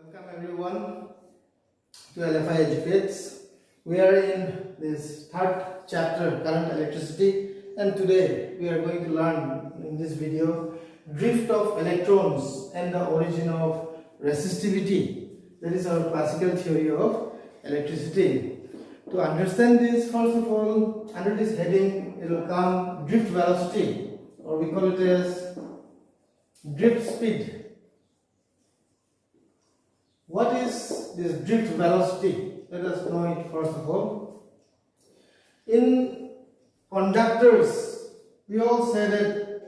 Welcome everyone to LFI Educates. We are in this third chapter, current electricity, and today we are going to learn in this video drift of electrons and the origin of resistivity. That is our classical theory of electricity. To understand this, first of all, under this heading it will come drift velocity, or we call it as drift speed. What is this drift velocity? Let us know it first of all. In conductors, we all say that,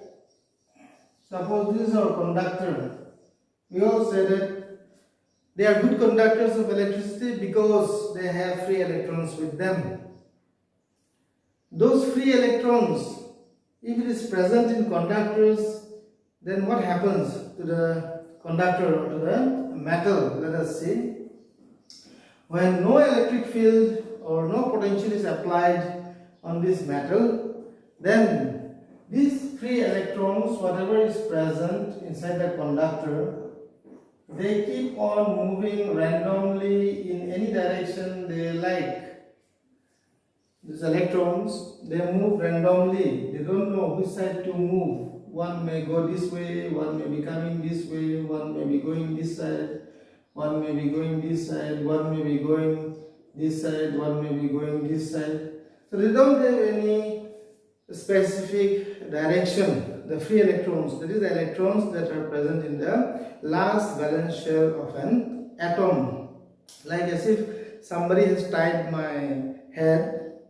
suppose this is our conductor, we all say that they are good conductors of electricity because they have free electrons with them. Those free electrons, if it is present in conductors, then what happens to the conductor or to the metal? Let us see. When no electric field or no potential is applied on this metal, then these free electrons, whatever is present inside the conductor, they keep on moving randomly in any direction they like. These electrons, they move randomly. They don't know which side to move. One may go this way, one may be coming this way, one may be going this side, one may be going this side, one may be going this side, one may be going this side. So they don't have any specific direction. The free electrons, that is the electrons that are present in the last valence shell of an atom. Like as if somebody has tied my head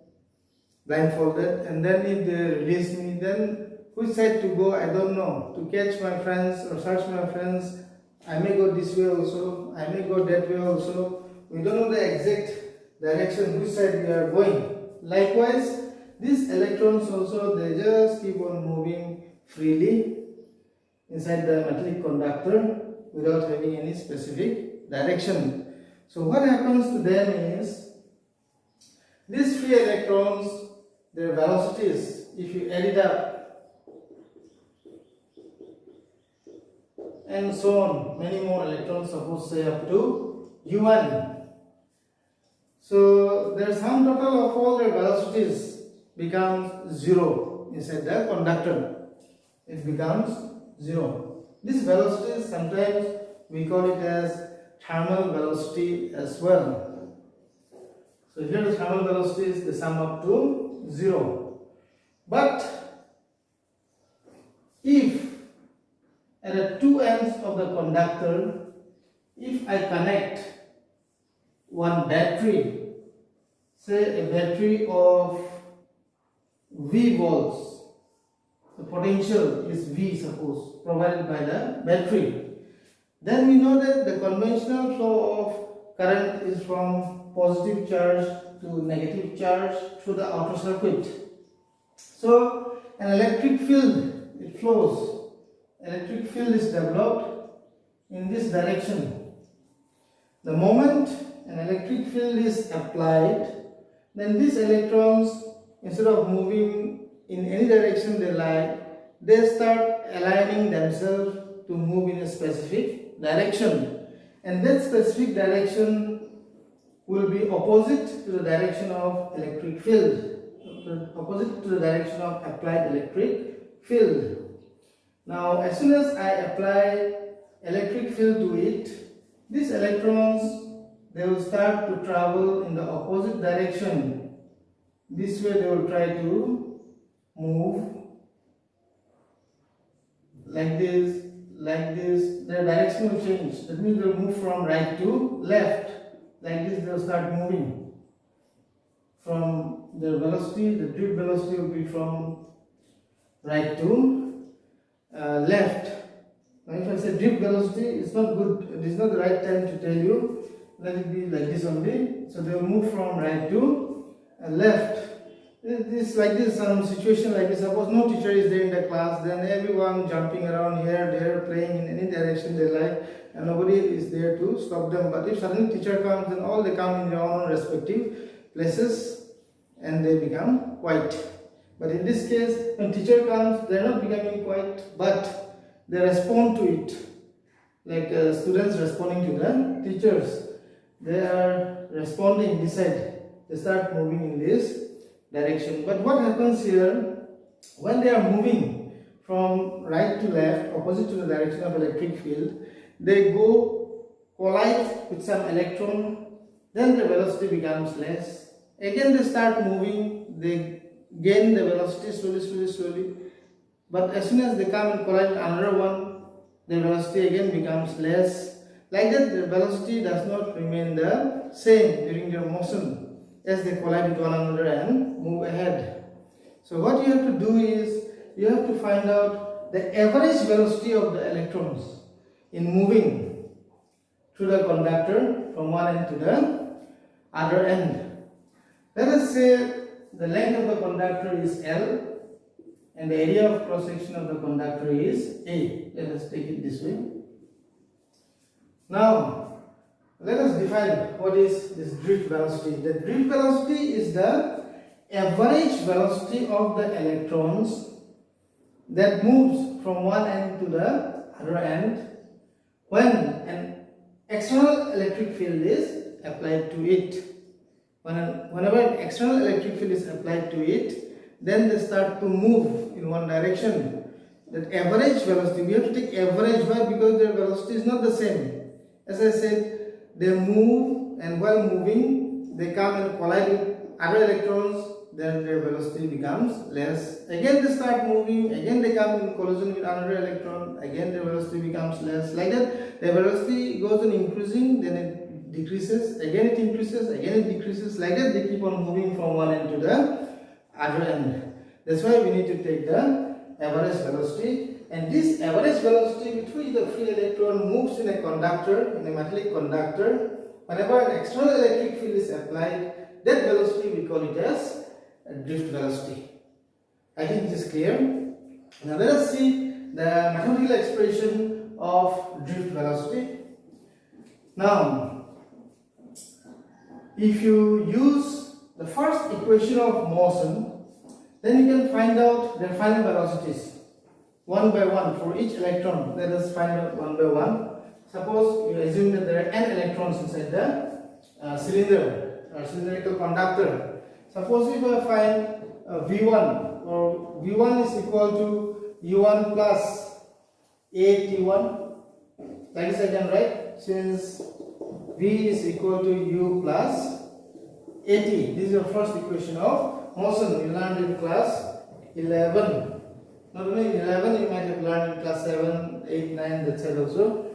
blindfolded, and then if they release me, then which side to go, I don't know. To catch my friends or search my friends, I may go this way also, I may go that way also. We don't know the exact direction, which side we are going. Likewise, these electrons also, they just keep on moving freely inside the metallic conductor without having any specific direction. So what happens to them is, these free electrons, their velocities, if you add it up, and so on, many more electrons, suppose say up to U1. So their sum total of all their velocities becomes 0 inside the conductor. It becomes 0. This velocity, sometimes we call it as thermal velocity as well. So here the thermal velocities, they sum up to 0. But if at the two ends of the conductor, if I connect one battery, say a battery of V volts, the potential is V, suppose, provided by the battery, then we know that the conventional flow of current is from positive charge to negative charge through the outer circuit. So an electric field, it flows. Electric field is developed in this direction. The moment an electric field is applied, then these electrons, instead of moving in any direction they like, they start aligning themselves to move in a specific direction. And that specific direction will be opposite to the direction of electric field, opposite to the direction of applied electric field. Now, as soon as I apply electric field to it, these electrons, they will start to travel in the opposite direction. This way they will try to move like this, their direction will change. That means they will move from right to left. Like this they will start moving. From their velocity, the drift velocity will be from right to left. Now if I say drift velocity, it's not good, it is not the right time to tell you. Let it be like this only. So they will move from right to left. This like this, some situation like this, suppose no teacher is there in the class, then everyone jumping around here, there, playing in any direction they like, and nobody is there to stop them. But if suddenly teacher comes, then all they come in their own respective places and they become quiet. But in this case, when teacher comes, they are not becoming quiet, but they respond to it. like students responding to the teachers. They are responding this side. They start moving in this direction. But what happens here, when they are moving from right to left, opposite to the direction of electric field, they go collide with some electron, then the velocity becomes less. Again they start moving, they gain the velocity slowly. But as soon as they come and collide with another one, the velocity again becomes less. Like that, the velocity does not remain the same during their motion as they collide with one another and move ahead. So what you have to do is, you have to find out the average velocity of the electrons in moving through the conductor from one end to the other end. Let us say the length of the conductor is L and the area of cross section of the conductor is A. Let us take it this way. Now let us define what is this drift velocity. The drift velocity is the average velocity of the electrons that moves from one end to the other end when an external electric field is applied to it. Whenever an external electric field is applied to it, then they start to move in one direction. That average velocity, we have to take average. Why? Because their velocity is not the same. As I said, they move, and while moving they come and collide with other electrons, then their velocity becomes less. Again they start moving, again they come in collision with another electron, again their velocity becomes less. Like that, their velocity goes on increasing, then it decreases, again it increases, again it decreases. Like that, they keep on moving from one end to the other end. That's why we need to take the average velocity. And this average velocity with which the free electron moves in a conductor, in a metallic conductor, whenever an external electric field is applied, that velocity we call it as a drift velocity. I think it is clear. Now let us see the mathematical expression of drift velocity. Now, if you use the first equation of motion, then you can find out their final velocities one by one for each electron. Let us find out one by one. Suppose you assume that there are n electrons inside the cylinder or cylindrical conductor. Suppose if I find V1, or V1 is equal to U1 plus AT1, that is I can write, since V is equal to U plus AT. This is your first equation of motion. You learned in class 11. Not only in 11, you might have learned in class 7, 8, 9, that side also.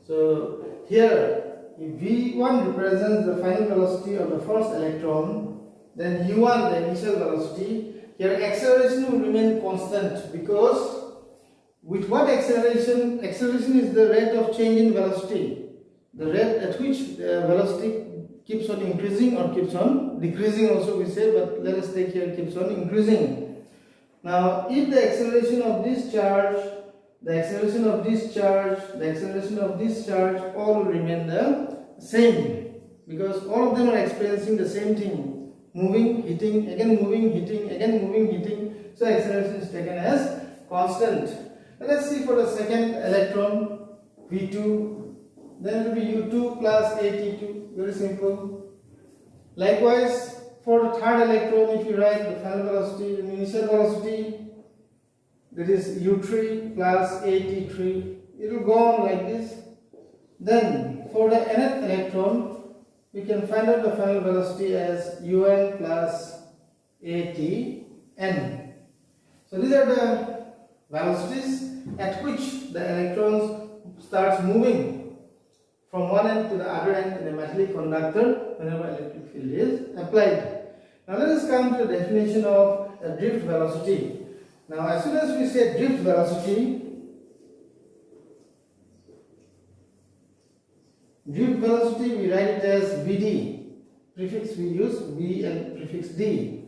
So here, if V1 represents the final velocity of the first electron, then U1, the initial velocity, here acceleration will remain constant, because with what acceleration? Acceleration is the rate of change in velocity, the rate at which the velocity keeps on increasing or keeps on decreasing also we say, but let us take here keeps on increasing. Now, if the acceleration of this charge, the acceleration of this charge, the acceleration of this charge all will remain the same, because all of them are experiencing the same thing, moving, hitting, again moving, hitting, again moving, hitting. So acceleration is taken as constant. Let us see for the second electron, V2, then it will be U2 plus AT2, very simple. Likewise, for the third electron, if you write the final velocity, the initial velocity, that is U3 plus AT3, it will go on like this. Then for the nth electron, we can find out the final velocity as UN plus ATN. So these are the velocities at which the electrons starts moving from one end to the other end in a metallic conductor whenever electric field is applied. Now let us come to the definition of a drift velocity. Now as soon as we say drift velocity we write it as Vd. Prefix we use V and prefix D.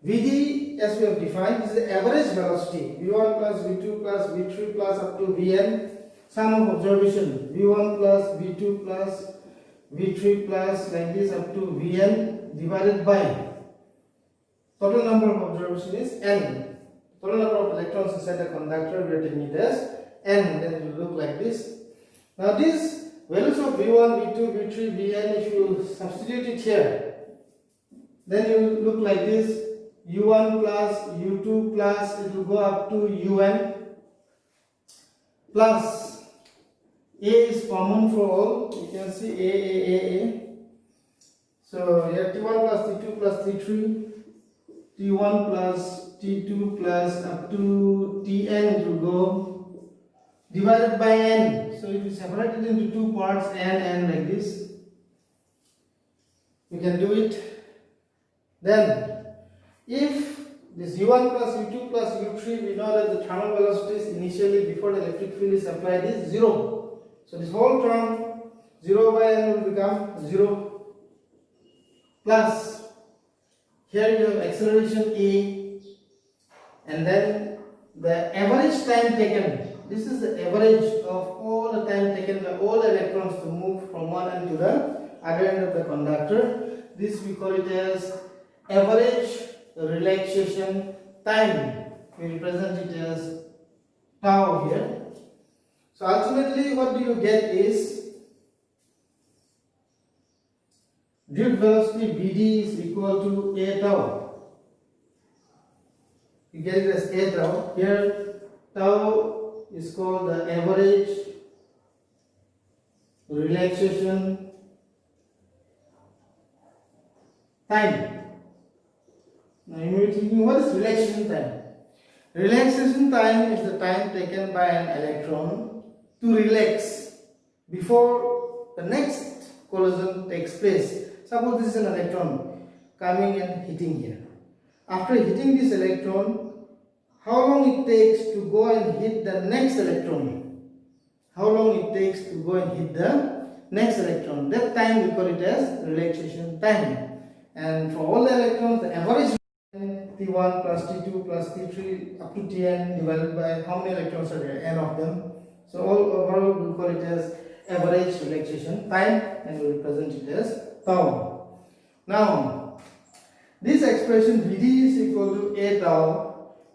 Vd, as we have defined, is the average velocity. V1 plus V2 plus V3 plus up to Vn. Sum of observation. V1 plus V2 plus V3 plus like this up to Vn divided by total number of observation is n. Total number of electrons inside the conductor, we are taking it as n. Then it will look like this. Now these values of V1, V2, V3, Vn, if you substitute it here, then you will look like this: U1 plus U2 plus, it will go up to Un, plus A is common for all. You can see A. So here T1 plus T2 plus T3, T1 plus T2 plus up to Tn, it will go divided by n. So if you separate it into two parts, n like this, you can do it. Then if this U1 plus U2 plus U3, we know that the thermal velocities initially before the electric field is applied is 0. So this whole term 0 by n will become 0, plus here you have acceleration A, and then the average time taken. This is the average of all the time taken by all the electrons to move from one end to the other end of the conductor. This we call it as average relaxation time. We represent it as tau here. So ultimately what do you get is drift velocity Vd is equal to A tau. You get it as A tau. Here tau is called the average relaxation time. Now you may be thinking, what is relaxation time? Relaxation time is the time taken by an electron to relax before the next collision takes place. Suppose this is an electron coming and hitting here. After hitting this electron, how long it takes to go and hit the next electron? How long it takes to go and hit the next electron? That time we call it as relaxation time. And for all the electrons, the average T1 plus T2 plus T3 up to Tn divided by how many electrons are there? N of them. So all overall we call it as average relaxation time, and we represent it as tau. Now this expression Vd is equal to A tau.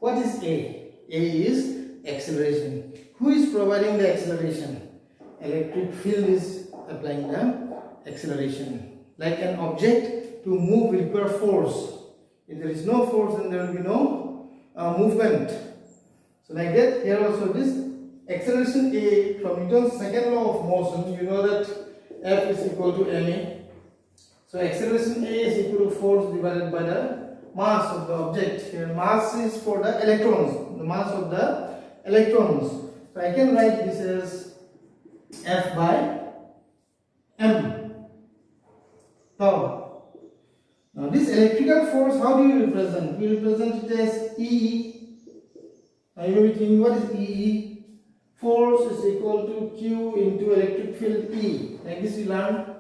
What is A? A is acceleration. Who is providing the acceleration? Electric field is applying the acceleration. Like an object, to move will require force. If there is no force, then there will be no movement. So like that, here also this acceleration A from Newton's second law of motion, you know that F is equal to ma. So acceleration A is equal to force divided by the mass of the object. Here mass is for the electrons, the mass of the electrons. So I can write this as F by m tau. Now this electrical force, how do you represent? We represent it as E. Now you will be thinking, what is E? Force is equal to Q into electric field E. Like this we learned.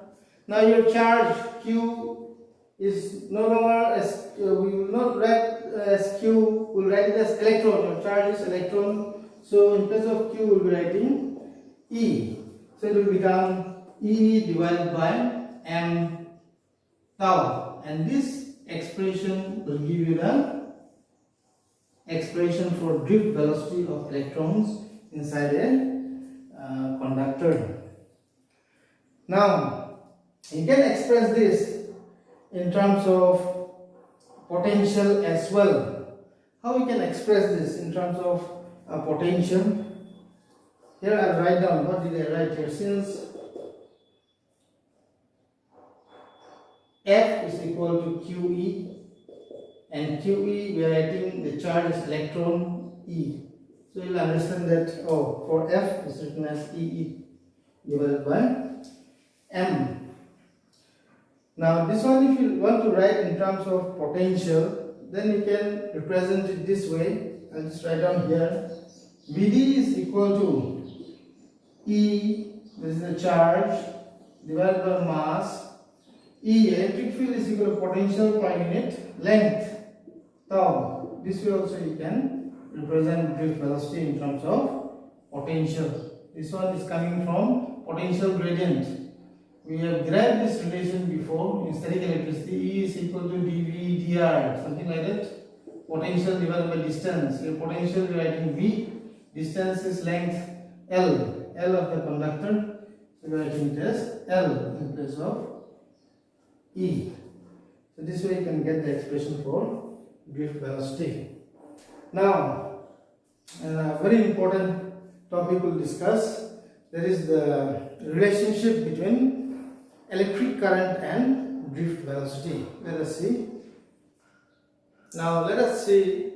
Now your charge Q is no longer as, we will not write as Q, we will write it as electron. Your charge is electron. So in place of Q we will be writing E. So it will become E divided by m tau. And this expression will give you the expression for drift velocity of electrons inside a conductor. Now you can express this in terms of potential as well. How we can express this in terms of potential? Here I will write down, what did I write here? Since F is equal to QE, and QE we are writing the charge is electron E. So you will understand that, oh, for F is written as EE divided by M. Now this one, if you want to write in terms of potential, then you can represent it this way. I'll just write down here. Vd is equal to E, this is the charge, divided by mass. E, electric field, is equal to potential per unit length, tau. This way also you can represent drift velocity in terms of potential. This one is coming from potential gradient. We have derived this relation before in static electricity. E is equal to dV dr, something like that. Potential divided by distance. Your potential we are writing V, distance is length L. L of the conductor. So we are writing it as L in place of E. So this way you can get the expression for drift velocity. Now, a very important topic we'll discuss. That is the relationship between electric current and drift velocity. Let us see. Now let us see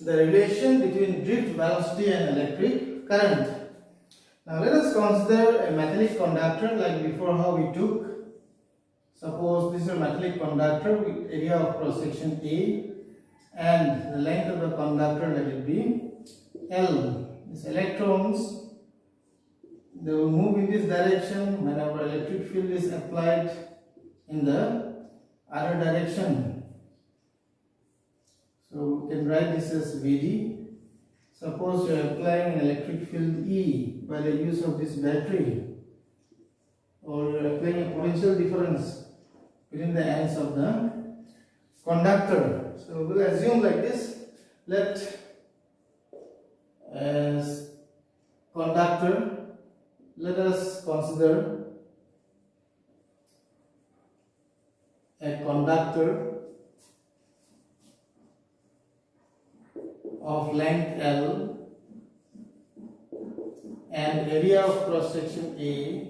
the relation between drift velocity and electric current. Now let us consider a metallic conductor like before how we took. Suppose this is a metallic conductor with area of cross section A and the length of the conductor, let it be L. These electrons, they will move in this direction whenever electric field is applied in the other direction. So we can write this as Vd. Suppose you are applying an electric field E by the use of this battery, or you are applying a potential difference between the ends of the conductor. So we'll assume like this. Let as conductor, let us consider a conductor of length L and area of cross section A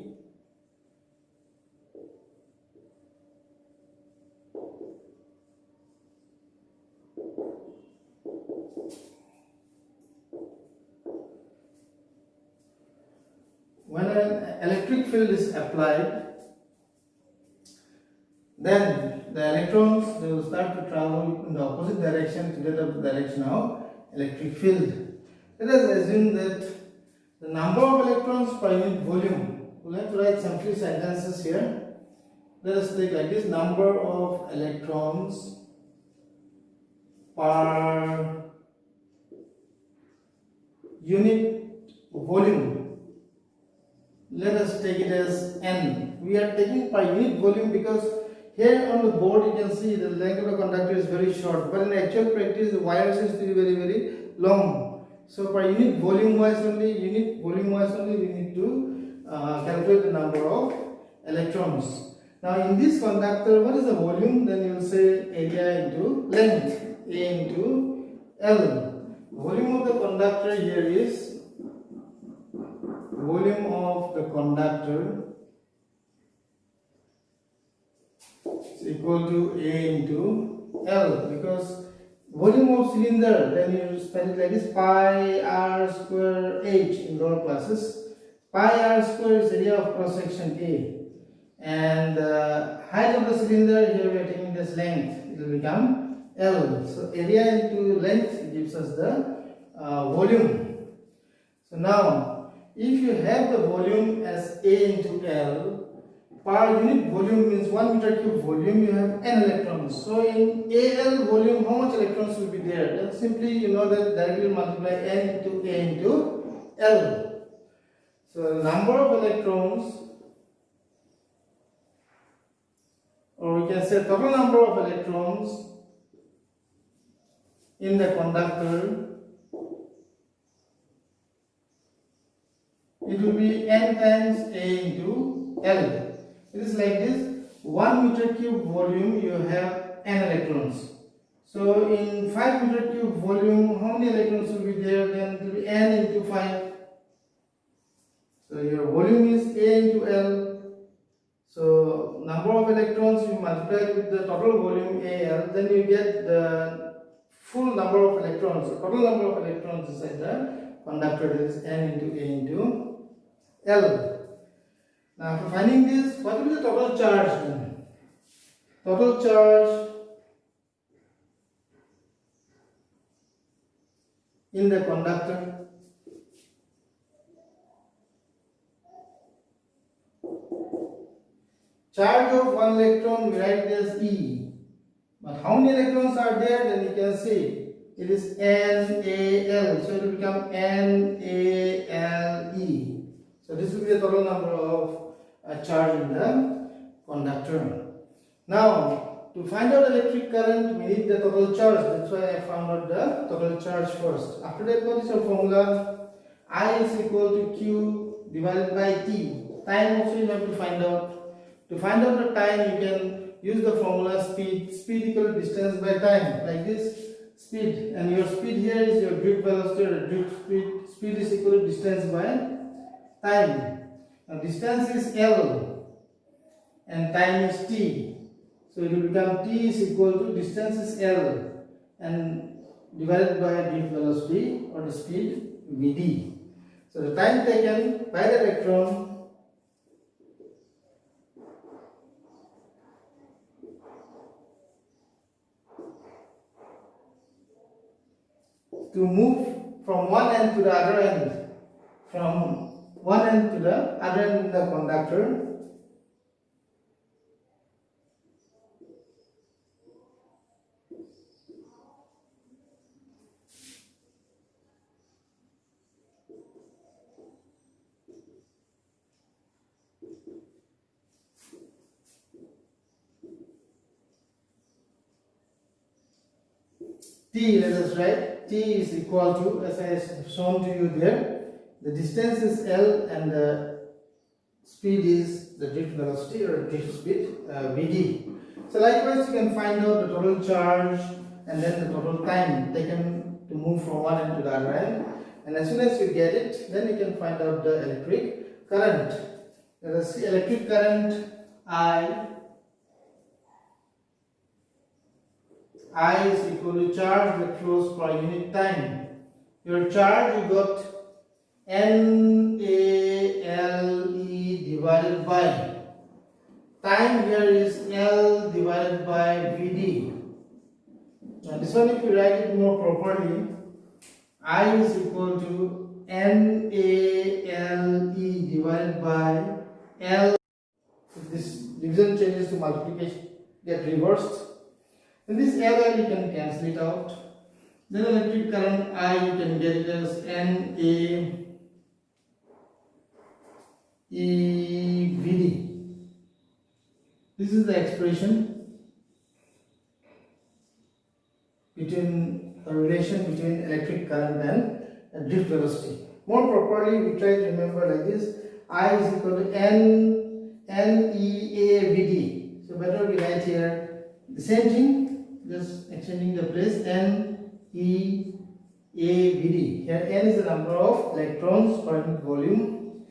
when an electric field is applied, then the electrons, they will start to travel in the opposite direction to the direction of electric field. Let us assume that the number of electrons per unit volume, we'll have to write some few sentences here. Let us take like this: number of electrons per unit volume. Let us take it as N. We are taking per unit volume because here on the board you can see the length of the conductor is very short, but in actual practice the wires is very long. So per unit volume wise only, we need to calculate the number of electrons. Now in this conductor, what is the volume? Then you will say area into length, A into L. Volume of the conductor here is volume of the conductor is equal to A into L, because volume of cylinder, then you spell it like this: pi r square h in lower classes. Pi r square is area of cross section A, and the height of the cylinder, here we are taking this length, it will become L. So area into length gives us the volume. So now if you have the volume as A into L, per unit volume means 1 meter cube volume, you have n electrons. So in AL volume, how much electrons will be there? Then simply you know that directly multiply n into A into L. So the number of electrons, or we can say total number of electrons in the conductor, it will be n times A into L. It is like this: 1 meter cube volume, you have n electrons. So in 5 meter cube volume, how many electrons will be there? Then it will be n into 5. So your volume is A into L. So number of electrons you multiply with the total volume AL, then you get the full number of electrons. The total number of electrons inside the conductor is n into A into L. Now after finding this, what will be the total charge then? Total charge in the conductor. Charge of one electron, we write it as E. But how many electrons are there? Then you can see it is NaL. So it will become NaLe. So this will be the total number of charge in the conductor. Now to find out electric current, we need the total charge. That's why I found out the total charge first. After that, what is your formula? I is equal to Q divided by t. Time also you have to find out. To find out the time, you can use the formula speed. Speed equal to distance by time, like this. Speed, and your speed here is your drift velocity or drift speed. Speed is equal to distance by time. Now distance is L and time is t. So it will become t is equal to distance is L and divided by drift velocity or the speed Vd. So the time taken by the electron to move from one end to the other end, from one end to the other end of the conductor, t, let us write, t is equal to, as I have shown to you there, the distance is L and the speed is the drift velocity or drift speed Vd. So likewise you can find out the total charge and then the total time taken to move from one end to the other end, and as soon as you get it, then you can find out the electric current. Let us see, electric current I is equal to charge that flows per unit time. Your charge you got NaLe divided by time, here is L divided by Vd. Now this one, if you write it more properly, I is equal to NaLe divided by L. If this division changes to multiplication, get reversed. And this L you can cancel it out. Then electric current I, you can get it as NaEVd. This is the expression between a relation between electric current and drift velocity. More properly, we try to remember like this: I is equal to NeAVd. So better we write here the same thing, just extending the place, NeAVd. Here N is the number of electrons per unit volume,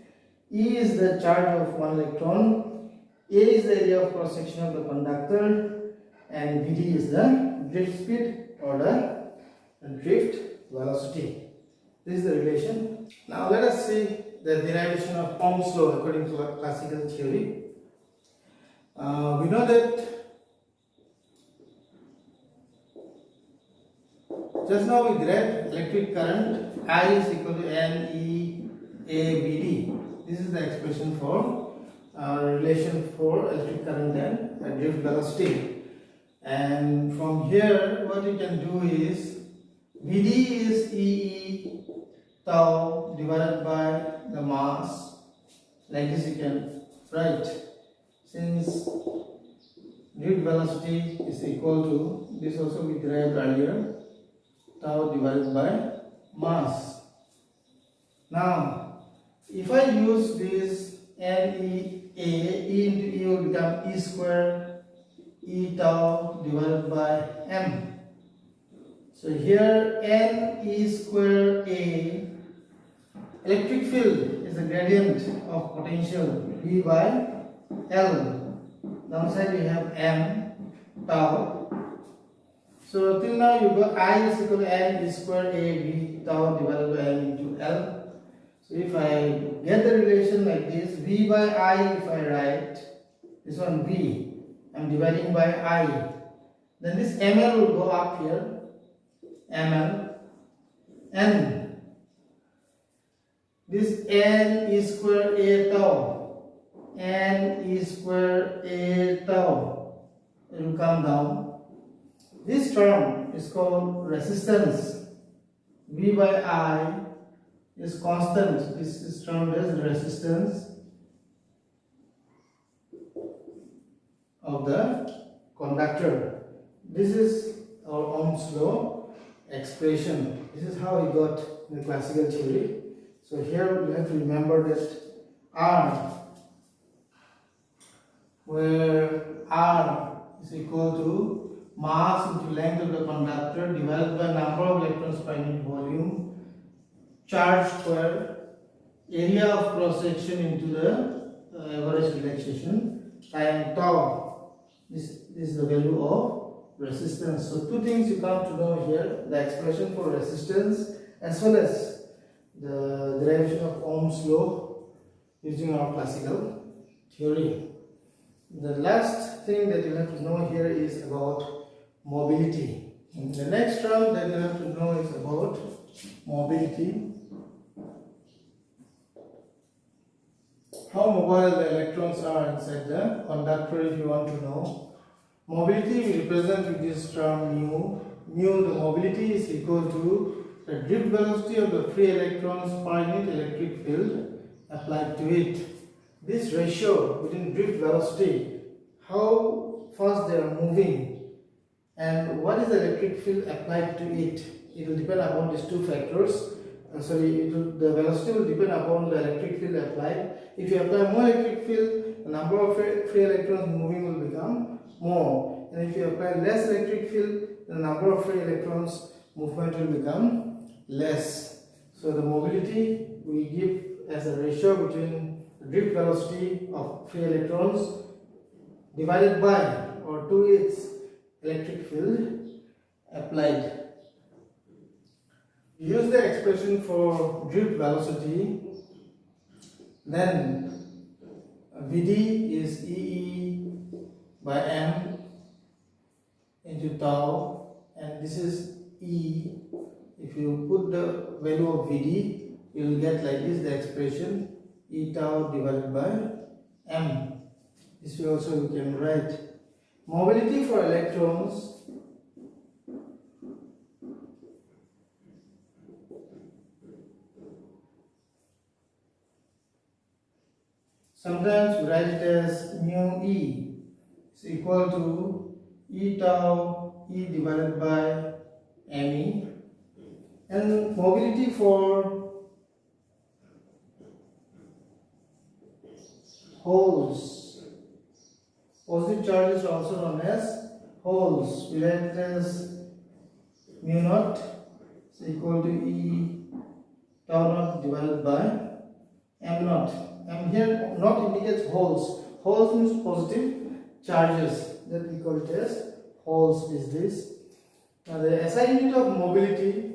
E is the charge of one electron, A is the area of cross section of the conductor, and Vd is the drift speed or the drift velocity. This is the relation. Now let us see the derivation of Ohm's law according to classical theory. We know that just now we derived electric current I is equal to NeAVd. This is the expression for relation for electric current and drift velocity. And from here, what you can do is Vd is E tau divided by the mass. Like this you can write. Since drift velocity is equal to, this also we derived earlier, tau divided by mass. Now, if I use this E into E will become E square E tau divided by M. So here Ne square A, electric field is the gradient of potential V by L. Downside we have M tau. So till now you got I is equal to Ne square A V tau divided by M into L. So if I get the relation like this, V by I, if I write this one V, I am dividing by I, then this ml will go up here, ml, n, this n is square A tau, n is square A tau, it will come down. This term is called resistance. V by I is constant. This is termed as resistance of the conductor. This is our Ohm's law expression. This is how we got in the classical theory. So here we have to remember that R, where R is equal to mass into length of the conductor divided by number of electrons per unit volume, charge square, area of cross section into the average relaxation time tau. This is the value of resistance. So two things you come to know here: the expression for resistance as well as the derivation of Ohm's law using our classical theory. The last thing that you have to know here is about mobility. In the next term that you have to know is about mobility. How mobile the electrons are inside the conductor, if you want to know. Mobility we represent with this term mu. Mu, the mobility is equal to the drift velocity of the free electrons per unit electric field applied to it. This ratio between drift velocity, how fast they are moving, and what is the electric field applied to it, it will depend upon these two factors. The velocity will depend upon the electric field applied. If you apply more electric field, the number of free electrons moving will become more. And if you apply less electric field, the number of free electrons movement will become less. So the mobility we give as a ratio between the drift velocity of free electrons divided by or to its electric field applied. Use the expression for drift velocity, then Vd is E by m into tau, and this is E. If you put the value of Vd, you will get like this, the expression E tau divided by m. This way also you can write. Mobility for electrons sometimes we write it as mu E is equal to E tau E divided by me, and mobility for holes, positive charges are also known as holes, we write it as mu naught is equal to E tau naught divided by m naught. And here naught indicates holes. Holes means positive charges, that we call it as holes is this. Now the SI unit of mobility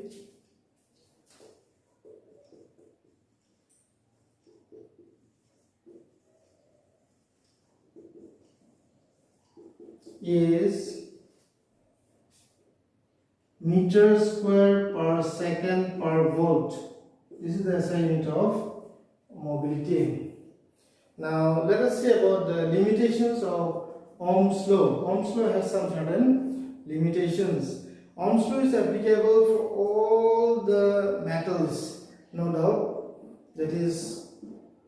is meter square per second per volt. This is the SI unit of mobility. Now let us see about the limitations of Ohm's law. Ohm's law has some certain limitations. Ohm's law is applicable for all the metals, no doubt. That is,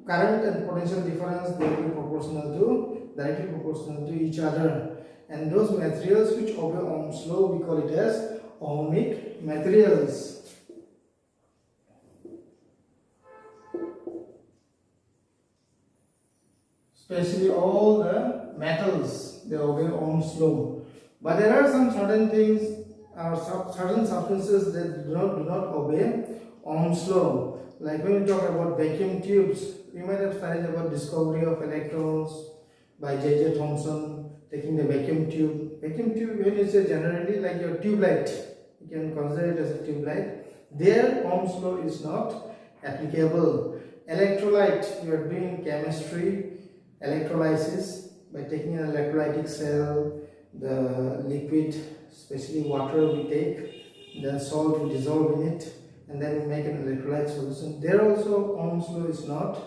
current and potential difference, they will be directly proportional to each other. And those materials which obey Ohm's law, we call it as ohmic materials. Especially all the metals, they obey Ohm's law. But there are some certain things, certain substances that do not obey Ohm's law. Like when we talk about vacuum tubes, you might have studied about discovery of electrons by J.J. Thomson, taking the vacuum tube. Vacuum tube, when you say generally like your tube light, you can consider it as a tube light. There, Ohm's law is not applicable. Electrolyte, you are doing chemistry, electrolysis by taking an electrolytic cell, the liquid, especially water we take, then salt we dissolve in it, and then we make an electrolyte solution. There also Ohm's law is not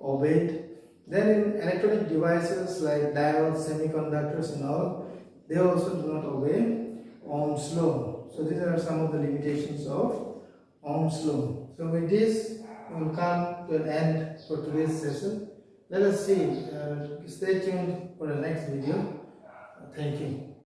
obeyed. Then in electronic devices like diodes, semiconductors and all, they also do not obey Ohm's law. So these are some of the limitations of Ohm's law. So with this, we will come to an end for today's session. Let us see. Stay tuned for the next video. Thank you.